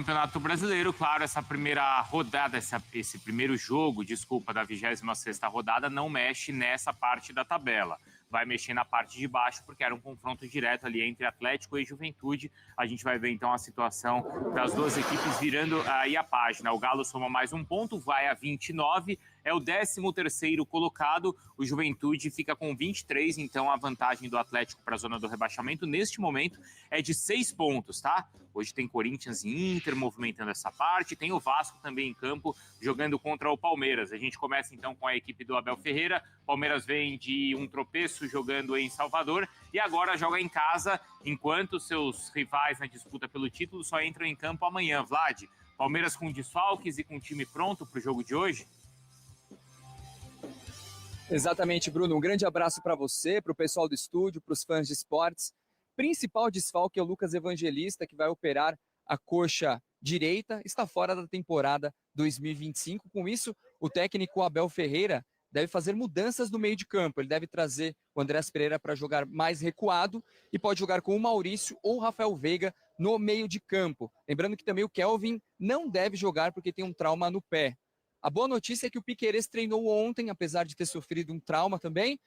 Campeonato Brasileiro. Claro, essa primeira rodada, esse primeiro jogo, desculpa, da 26ª rodada não mexe nessa parte da tabela. Vai mexer na parte de baixo, porque era um confronto direto ali entre Atlético e Juventude. A gente vai ver, então, a situação das duas equipes virando aí a página. O Galo soma mais um ponto, vai a 29, é o 13º colocado. O Juventude fica com 23, então a vantagem do Atlético para a zona do rebaixamento, neste momento, é de 6 pontos, tá? Hoje tem Corinthians e Inter movimentando essa parte, tem o Vasco também em campo, jogando contra o Palmeiras. A gente começa, então, com a equipe do Abel Ferreira. Palmeiras vem de um tropeço jogando em Salvador e agora joga em casa, enquanto seus rivais na disputa pelo título só entram em campo amanhã. Vlad, Palmeiras com desfalques e com time pronto para o jogo de hoje? Exatamente, Bruno. Um grande abraço para você, para o pessoal do estúdio, para os fãs de esportes. Principal desfalque é o Lucas Evangelista, que vai operar a coxa direita, está fora da temporada 2025. Com isso, o técnico Abel Ferreira deve fazer mudanças no meio de campo. Ele deve trazer o Andrés Pereira para jogar mais recuado e pode jogar com o Maurício ou o Rafael Veiga no meio de campo. Lembrando que também o Kelvin não deve jogar porque tem um trauma no pé. A boa notícia é que o Piquerez treinou ontem, apesar de ter sofrido um trauma também.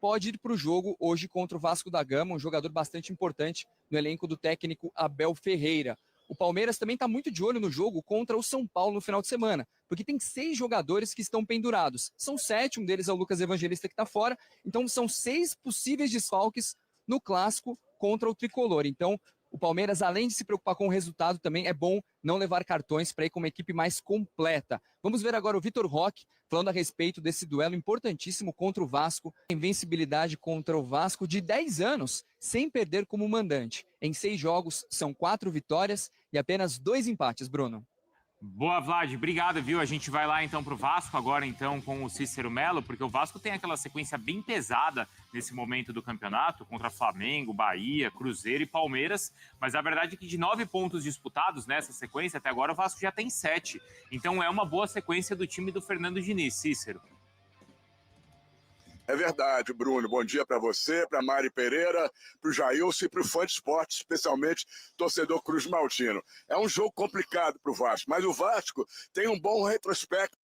Pode ir para o jogo hoje contra o Vasco da Gama, um jogador bastante importante no elenco do técnico Abel Ferreira. O Palmeiras também está muito de olho no jogo contra o São Paulo no final de semana, porque tem 6 jogadores que estão pendurados. São 7, um deles é o Lucas Evangelista que está fora, então são 6 possíveis desfalques no clássico contra o Tricolor. Então, o Palmeiras, além de se preocupar com o resultado, também é bom não levar cartões para ir com uma equipe mais completa. Vamos ver agora o Vitor Roque falando a respeito desse duelo importantíssimo contra o Vasco. Invencibilidade contra o Vasco de 10 anos, sem perder como mandante. Em 6 jogos, são 4 vitórias e apenas 2 empates, Bruno. Boa, Vlad, obrigado, viu? A gente vai lá então pro Vasco agora então com o Cícero Melo, porque o Vasco tem aquela sequência bem pesada nesse momento do campeonato, contra Flamengo, Bahia, Cruzeiro e Palmeiras, mas a verdade é que de 9 pontos disputados nessa sequência, até agora o Vasco já tem 7, então é uma boa sequência do time do Fernando Diniz. Cícero. É verdade, Bruno. Bom dia para você, para Mari Pereira, para o Jailson e para o fã de esporte, especialmente torcedor Cruz Maltino. É um jogo complicado para o Vasco, mas o Vasco tem um bom retrospecto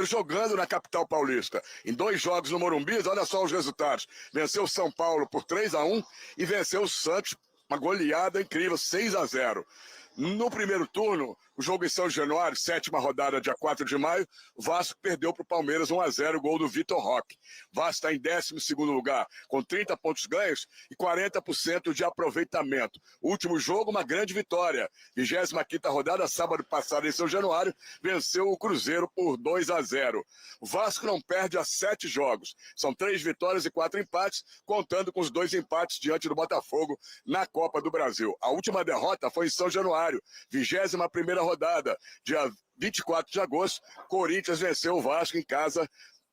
jogando na capital paulista. Em 2 jogos no Morumbi, olha só os resultados. Venceu o São Paulo por 3-1 e venceu o Santos, uma goleada incrível, 6-0. No primeiro turno, o jogo em São Januário, 7ª rodada, dia 4 de maio, o Vasco perdeu para o Palmeiras 1-0, gol do Vitor Roque. O Vasco está em 12º lugar, com 30 pontos ganhos e 40% de aproveitamento. O último jogo, uma grande vitória. 25ª rodada, sábado passado em São Januário, venceu o Cruzeiro por 2-0. O Vasco não perde há 7 jogos. São 3 vitórias e 4 empates, contando com os 2 empates diante do Botafogo na Copa do Brasil. A última derrota foi em São Januário, 21ª rodada, dia 24 de agosto, Corinthians venceu o Vasco em casa,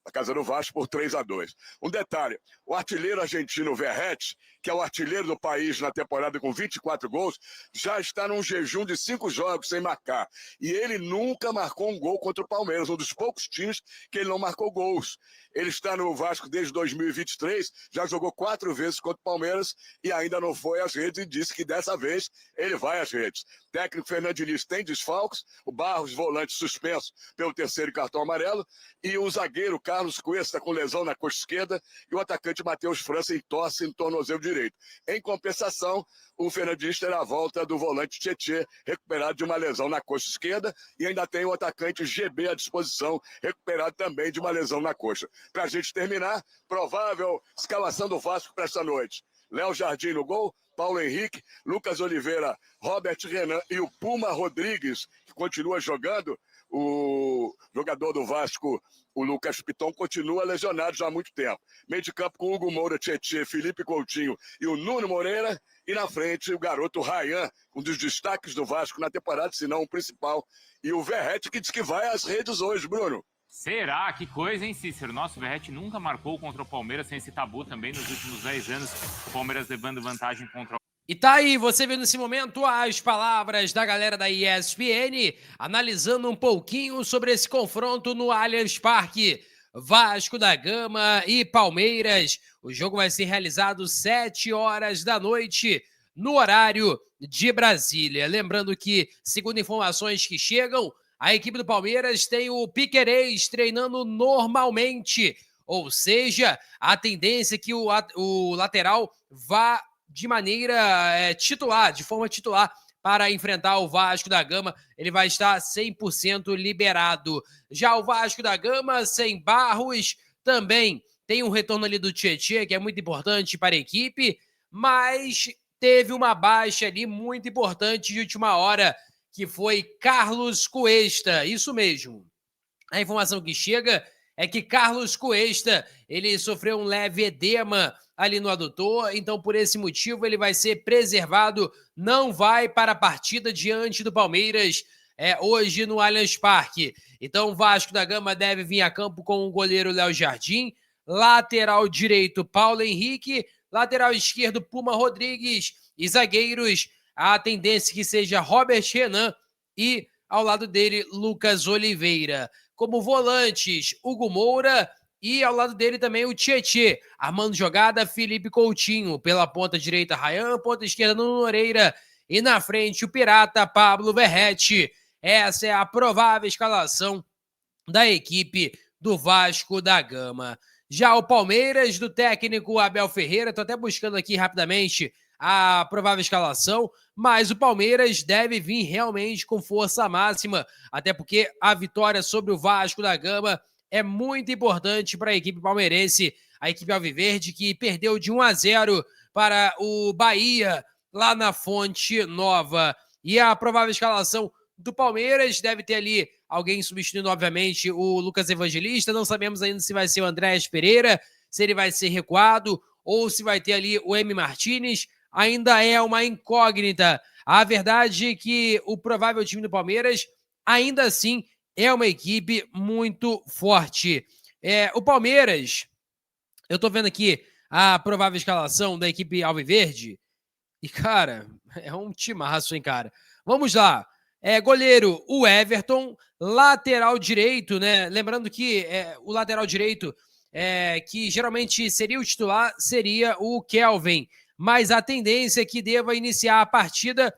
a casa do Vasco, por 3-2. Um detalhe, o artilheiro argentino Verratti, que é o artilheiro do país na temporada com 24 gols, já está num jejum de 5 jogos sem marcar. E ele nunca marcou um gol contra o Palmeiras, um dos poucos times que ele não marcou gols. Ele está no Vasco desde 2023, já jogou 4 vezes contra o Palmeiras e ainda não foi às redes e disse que dessa vez ele vai às redes. O técnico Fernando Diniz tem desfalques, o Barros, volante, suspenso pelo 3º cartão amarelo, e o zagueiro Carlos Cuesta com lesão na coxa esquerda e o atacante Matheus França entorse no tornozelo direito. Em compensação, o Fernando Diniz terá a volta do volante Tietê, recuperado de uma lesão na coxa esquerda, e ainda tem o atacante GB à disposição, recuperado também de uma lesão na coxa. Para a gente terminar, provável escalação do Vasco para esta noite. Léo Jardim no gol, Paulo Henrique, Lucas Oliveira, Robert Renan e o Puma Rodrigues, que continua jogando. O jogador do Vasco, o Lucas Piton, continua lesionado já há muito tempo. Meio de campo com Hugo Moura, Tietê, Felipe Coutinho e o Nuno Moreira. E na frente o garoto Ryan, um dos destaques do Vasco na temporada, se não o principal. E o Verratti, que diz que vai às redes hoje, Bruno. Será? Que coisa, hein, Cícero? Nossa, o Verratti nunca marcou contra o Palmeiras, sem esse tabu também nos últimos 10 anos. O Palmeiras levando vantagem contra o... E tá aí, você vê nesse momento as palavras da galera da ESPN, analisando um pouquinho sobre esse confronto no Allianz Parque. Vasco da Gama e Palmeiras. O jogo vai ser realizado 7 horas da noite no horário de Brasília. Lembrando que, segundo informações que chegam, a equipe do Palmeiras tem o Piquerez treinando normalmente, ou seja, a tendência é que o lateral vá de maneira titular, de forma titular, para enfrentar o Vasco da Gama. Ele vai estar 100% liberado. Já o Vasco da Gama, sem Barros, também tem um retorno ali do Tietê, que é muito importante para a equipe, mas teve uma baixa ali muito importante de última hora, que foi Carlos Cuesta, isso mesmo. A informação que chega é que Carlos Cuesta, ele sofreu um leve edema ali no adutor, então por esse motivo ele vai ser preservado, não vai para a partida diante do Palmeiras hoje no Allianz Parque. Então o Vasco da Gama deve vir a campo com o goleiro Léo Jardim, lateral direito Paulo Henrique, lateral esquerdo Puma Rodrigues e zagueiros, a tendência que seja Robert Renan e ao lado dele Lucas Oliveira. Como volantes, Hugo Moura e ao lado dele também o Tietê. Armando jogada, Felipe Coutinho. Pela ponta direita, Ryan. Ponta esquerda, Nuno Moreira. E na frente, o pirata Pablo Verratti. Essa é a provável escalação da equipe do Vasco da Gama. Já o Palmeiras, do técnico Abel Ferreira, estou até buscando aqui rapidamente a provável escalação, mas o Palmeiras deve vir realmente com força máxima, até porque a vitória sobre o Vasco da Gama é muito importante para a equipe palmeirense, a equipe alviverde, que perdeu de 1-0 para o Bahia, lá na Fonte Nova. E a provável escalação do Palmeiras deve ter ali alguém substituindo, obviamente, o Lucas Evangelista. Não sabemos ainda se vai ser o Andrés Pereira, se ele vai ser recuado, ou se vai ter ali o M. Martínez. Ainda é uma incógnita. A verdade é que o provável time do Palmeiras, ainda assim, é uma equipe muito forte. O Palmeiras, eu tô vendo aqui a provável escalação da equipe alviverde, e, cara, é um timaço, hein, cara. Vamos lá. Goleiro, o Everton. Lateral direito, né? Lembrando que o lateral direito, que geralmente seria o titular, seria o Kelvin. Mas a tendência é que deva iniciar a partida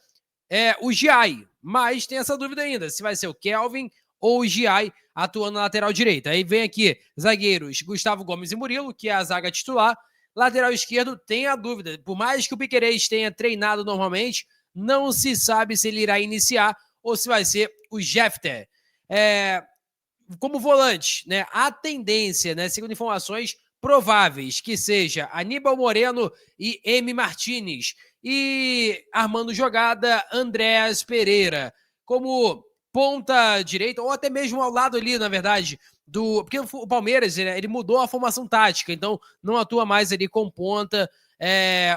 o Giai. Mas tem essa dúvida ainda, se vai ser o Kelvin ou o Giai atuando na lateral direita. Aí vem aqui, zagueiros, Gustavo Gomes e Murilo, que é a zaga titular. Lateral esquerdo tem a dúvida. Por mais que o Piquerez tenha treinado normalmente, não se sabe se ele irá iniciar ou se vai ser o Jefter. Como volante, né, a tendência, né, segundo informações prováveis, que seja Aníbal Moreno e M. Martínez. E armando jogada, Andrés Pereira. Como ponta direita, ou até mesmo ao lado ali, na verdade, porque o Palmeiras, ele mudou a formação tática, então não atua mais ali com ponta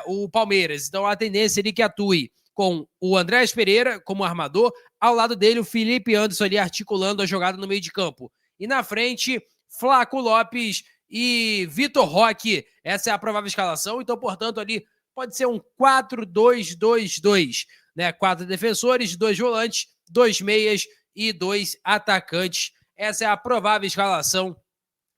o Palmeiras. Então a tendência é ele que atue com o Andrés Pereira como armador, ao lado dele o Felipe Anderson ali articulando a jogada no meio de campo. E na frente, Flaco Lopes e Vitor Roque. Essa é a provável escalação, então, portanto, ali pode ser um 4-2-2-2, né? 4 defensores, 2 volantes, 2 meias e 2 atacantes. Essa é a provável escalação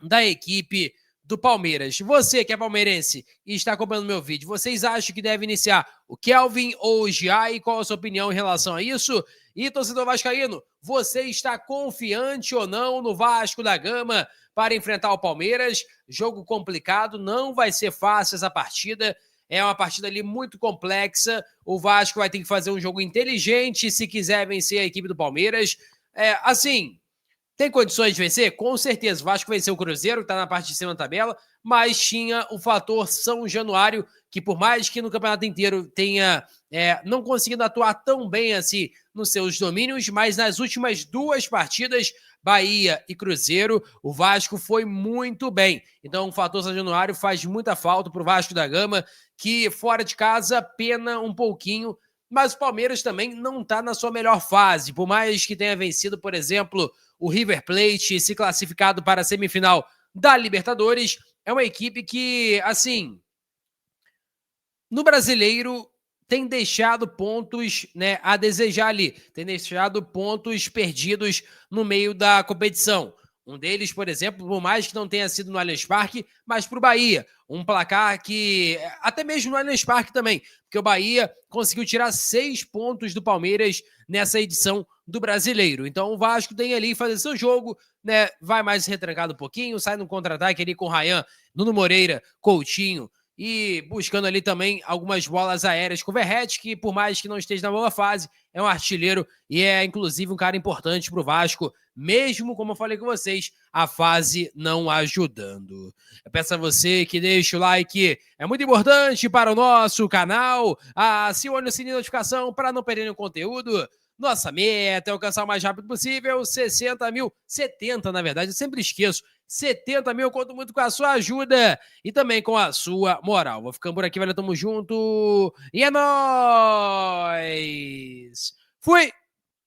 da equipe do Palmeiras. Você que é palmeirense e está acompanhando meu vídeo, vocês acham que deve iniciar o Kelvin ou o Giai? Qual a sua opinião em relação a isso? E, torcedor vascaíno, você está confiante ou não no Vasco da Gama para enfrentar o Palmeiras? Jogo complicado, não vai ser fácil essa partida. É uma partida ali muito complexa. O Vasco vai ter que fazer um jogo inteligente se quiser vencer a equipe do Palmeiras. Assim, tem condições de vencer? Com certeza. O Vasco venceu o Cruzeiro, que está na parte de cima da tabela, mas tinha o fator São Januário, que por mais que no campeonato inteiro tenha não conseguido atuar tão bem assim nos seus domínios, mas nas últimas 2 partidas, Bahia e Cruzeiro, o Vasco foi muito bem. Então o fator São Januário faz muita falta para o Vasco da Gama, que fora de casa pena um pouquinho, mas o Palmeiras também não está na sua melhor fase. Por mais que tenha vencido, por exemplo, o River Plate, se classificado para a semifinal da Libertadores, é uma equipe que, assim, no Brasileiro tem deixado pontos, né, a desejar ali, tem deixado pontos perdidos no meio da competição. Um deles, por exemplo, por mais que não tenha sido no Allianz Parque, mas para o Bahia. Um placar que, até mesmo no Allianz Parque também, porque o Bahia conseguiu tirar 6 pontos do Palmeiras nessa edição do Brasileiro. Então o Vasco tem ali fazer seu jogo, né? Vai mais retrancado um pouquinho, sai no contra-ataque ali com o Ryan, Nuno Moreira, Coutinho, e buscando ali também algumas bolas aéreas com o Verratti, que por mais que não esteja na boa fase, é um artilheiro e é inclusive um cara importante para o Vasco, mesmo, como eu falei com vocês, a fase não ajudando. Eu peço a você que deixe o like, é muito importante para o nosso canal, acione o sininho de notificação para não perder nenhum conteúdo. Nossa meta é alcançar o mais rápido possível 60 mil, 70 na verdade, eu sempre esqueço, 70 mil, eu conto muito com a sua ajuda e também com a sua moral. Vou ficando por aqui, valeu, tamo junto e é nóis! Fui!